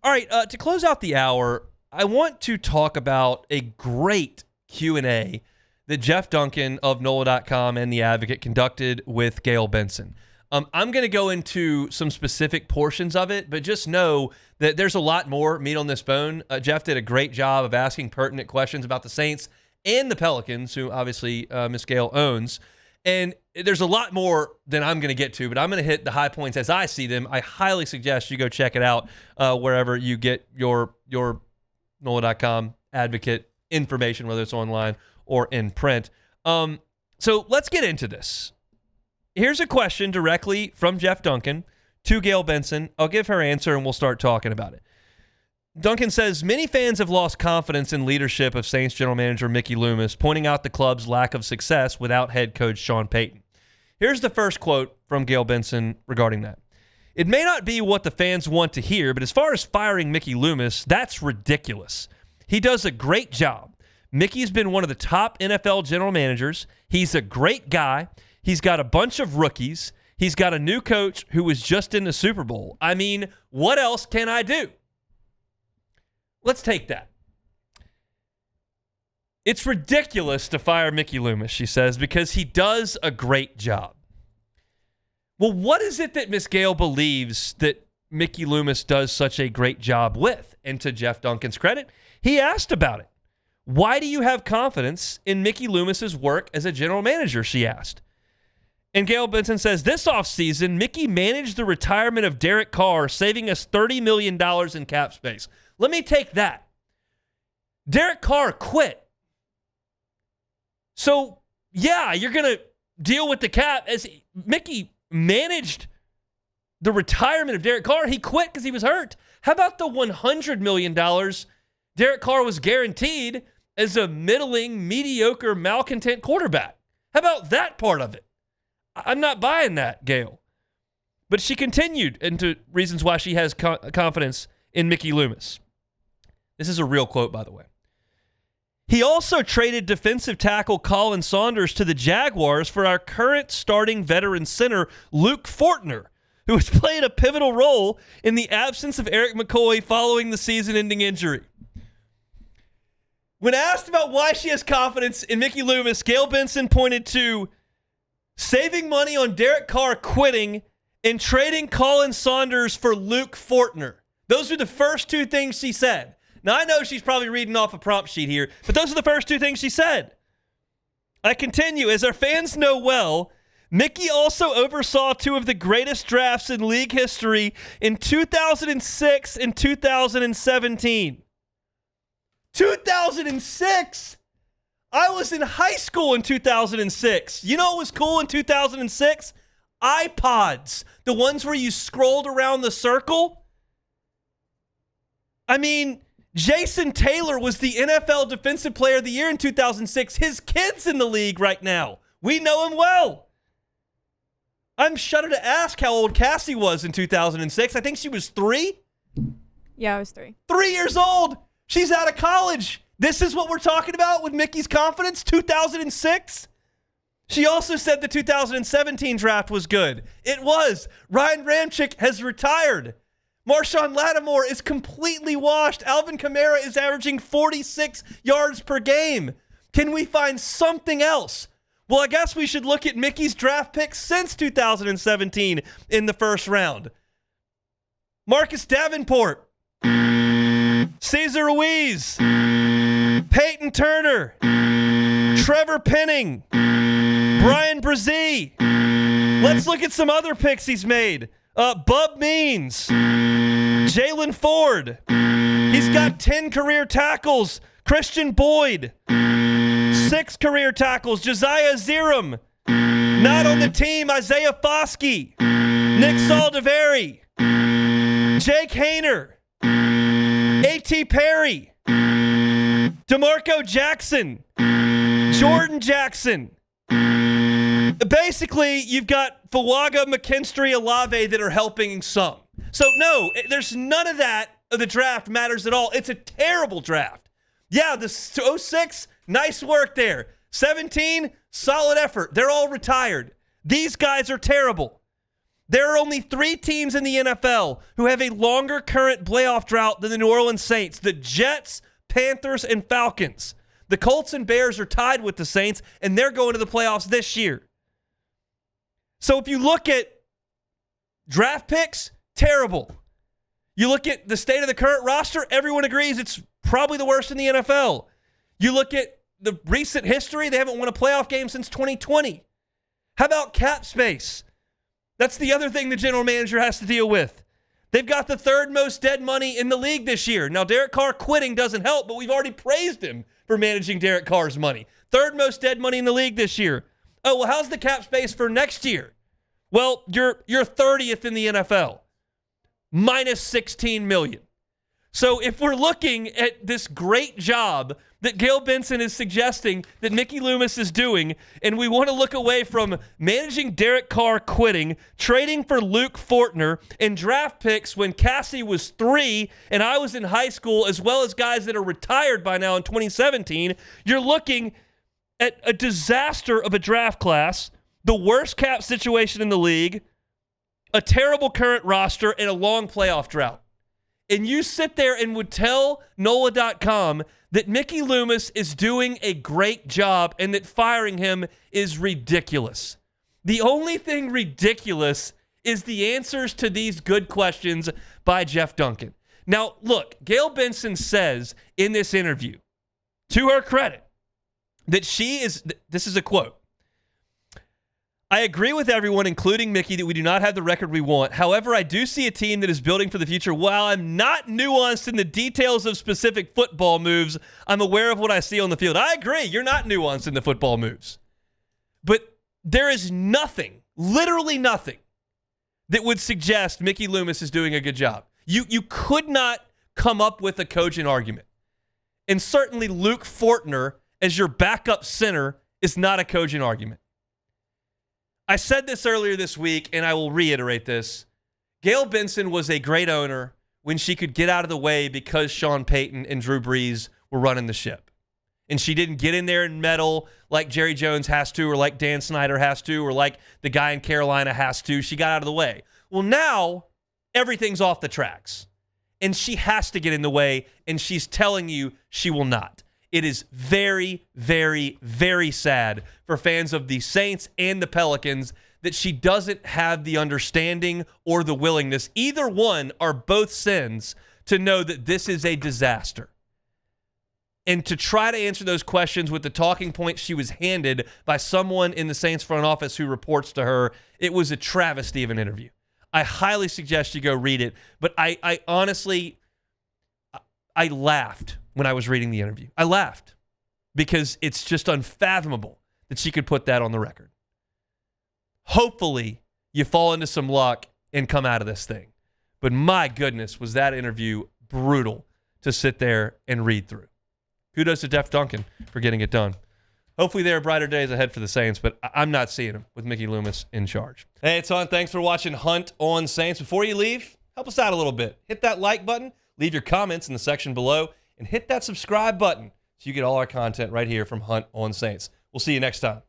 All right, to close out the hour, I want to talk about a great Q&A that Jeff Duncan of NOLA.com and The Advocate conducted with Gayle Benson. I'm going to go into some specific portions of it, but just know that there's a lot more meat on this bone. Jeff did a great job of asking pertinent questions about the Saints and the Pelicans, who obviously Miss Gayle owns. And there's a lot more than I'm going to get to, but I'm going to hit the high points as I see them. I highly suggest you go check it out wherever you get your NOLA.com Advocate information, whether it's online or in print. So let's get into this. Here's a question directly from Jeff Duncan to Gayle Benson. I'll give her answer and we'll start talking about it. Duncan says, many fans have lost confidence in leadership of Saints general manager Mickey Loomis, pointing out the club's lack of success without head coach Sean Payton. Here's the first quote from Gayle Benson regarding that. It may not be what the fans want to hear, but as far as firing Mickey Loomis, that's ridiculous. He does a great job. Mickey's been one of the top NFL general managers. He's a great guy. He's got a bunch of rookies. He's got a new coach who was just in the Super Bowl. I mean, what else can I do? Let's take that. It's ridiculous to fire Mickey Loomis, she says, because he does a great job. Well, what is it that Miss Gayle believes that Mickey Loomis does such a great job with? And to Jeff Duncan's credit, he asked about it. Why do you have confidence in Mickey Loomis's work as a general manager, she asked. And Gayle Benson says, this offseason, Mickey managed the retirement of Derek Carr, saving us $30 million in cap space. Let me take that. Derek Carr quit. So, yeah, you're going to deal with the cap. As Mickey managed the retirement of Derek Carr, he quit because he was hurt. How about the $100 million Derek Carr was guaranteed as a middling, mediocre, malcontent quarterback? How about that part of it? I'm not buying that, Gayle. But she continued into reasons why she has confidence in Mickey Loomis. This is a real quote, by the way. He also traded defensive tackle Colin Saunders to the Jaguars for our current starting veteran center, Luke Fortner, who has played a pivotal role in the absence of Eric McCoy following the season-ending injury. When asked about why she has confidence in Mickey Loomis, Gayle Benson pointed to saving money on Derek Carr quitting and trading Colin Saunders for Luke Fortner. Those are the first two things she said. Now, I know she's probably reading off a prompt sheet here, but those are the first two things she said. I continue. As our fans know well, Mickey also oversaw two of the greatest drafts in league history in 2006 and 2017. 2006? I was in high school in 2006. You know what was cool in 2006? iPods. The ones where you scrolled around the circle. I mean, Jason Taylor was the NFL Defensive Player of the Year in 2006. His kid's in the league right now. We know him well. I'm shudder to ask how old Cassie was in 2006. I think she was 3. Yeah, I was 3. 3 years old. She's out of college. This is what we're talking about with Mickey's confidence, 2006? She also said the 2017 draft was good. It was. Ryan Ramczyk has retired. Marshawn Lattimore is completely washed. Alvin Kamara is averaging 46 yards per game. Can we find something else? Well, I guess we should look at Mickey's draft picks since 2017 in the first round. Marcus Davenport, Cesar Ruiz, Payton Turner, Trevor Penning, Brian Brzee. Let's look at some other picks he's made. Bub Means, Jalen Ford. He's got 10 career tackles. Christian Boyd, 6 career tackles. Josiah Ziram. Not on the team, Isaiah Foskey, Nick Saldiveri, Jake Hayner, A.T. Perry, DeMarco Jackson, Jordan Jackson. Basically, you've got Fawaga, McKinstry, Olave that are helping some. So, no, there's none of that of the draft matters at all. It's a terrible draft. Yeah, the 06, nice work there. 17, solid effort. They're all retired. These guys are terrible. There are only 3 teams in the NFL who have a longer current playoff drought than the New Orleans Saints: the Jets, Panthers, and Falcons. The Colts and Bears are tied with the Saints, and they're going to the playoffs this year. So if you look at draft picks, terrible. You look at the state of the current roster, everyone agrees it's probably the worst in the NFL. You look at the recent history, they haven't won a playoff game since 2020. How about cap space? That's the other thing the general manager has to deal with. They've got the 3rd most dead money in the league this year. Now, Derek Carr quitting doesn't help, but we've already praised him for managing Derek Carr's money. 3rd most dead money in the league this year. Oh, well, how's the cap space for next year? Well, you're 30th in the NFL, minus $16 million. So if we're looking at this great job that Gayle Benson is suggesting that Mickey Loomis is doing, and we want to look away from managing Derek Carr quitting, trading for Luke Fortner, and draft picks when Cassie was 3 and I was in high school, as well as guys that are retired by now in 2017, you're looking at a disaster of a draft class, the worst cap situation in the league, a terrible current roster, and a long playoff drought. And you sit there and would tell NOLA.com that Mickey Loomis is doing a great job and that firing him is ridiculous. The only thing ridiculous is the answers to these good questions by Jeff Duncan. Now, look, Gayle Benson says in this interview, to her credit, that she is, this is a quote, "I agree with everyone, including Mickey, that we do not have the record we want. However, I do see a team that is building for the future. While I'm not nuanced in the details of specific football moves, I'm aware of what I see on the field." I agree. You're not nuanced in the football moves. But there is nothing, literally nothing, that would suggest Mickey Loomis is doing a good job. You could not come up with a cogent argument. And certainly Luke Fortner as your backup center is not a cogent argument. I said this earlier this week, and I will reiterate this. Gayle Benson was a great owner when she could get out of the way because Sean Payton and Drew Brees were running the ship. And she didn't get in there and meddle like Jerry Jones has to, or like Dan Snyder has to, or like the guy in Carolina has to. She got out of the way. Well, now everything's off the tracks. And she has to get in the way, and she's telling you she will not. It is very, very, very sad for fans of the Saints and the Pelicans that she doesn't have the understanding or the willingness, either one are both sins, to know that this is a disaster. And to try to answer those questions with the talking points she was handed by someone in the Saints front office who reports to her, it was a travesty of an interview. I highly suggest you go read it, but I honestly, I laughed when I was reading the interview. I laughed because it's just unfathomable that she could put that on the record. Hopefully, you fall into some luck and come out of this thing. But my goodness, was that interview brutal to sit there and read through. Kudos to Jeff Duncan for getting it done. Hopefully there are brighter days ahead for the Saints, but I'm not seeing them with Mickey Loomis in charge. Hey, it's Hunt. Thanks for watching Hunt on Saints. Before you leave, help us out a little bit. Hit that like button, leave your comments in the section below, and hit that subscribe button so you get all our content right here from Hunt on Saints. We'll see you next time.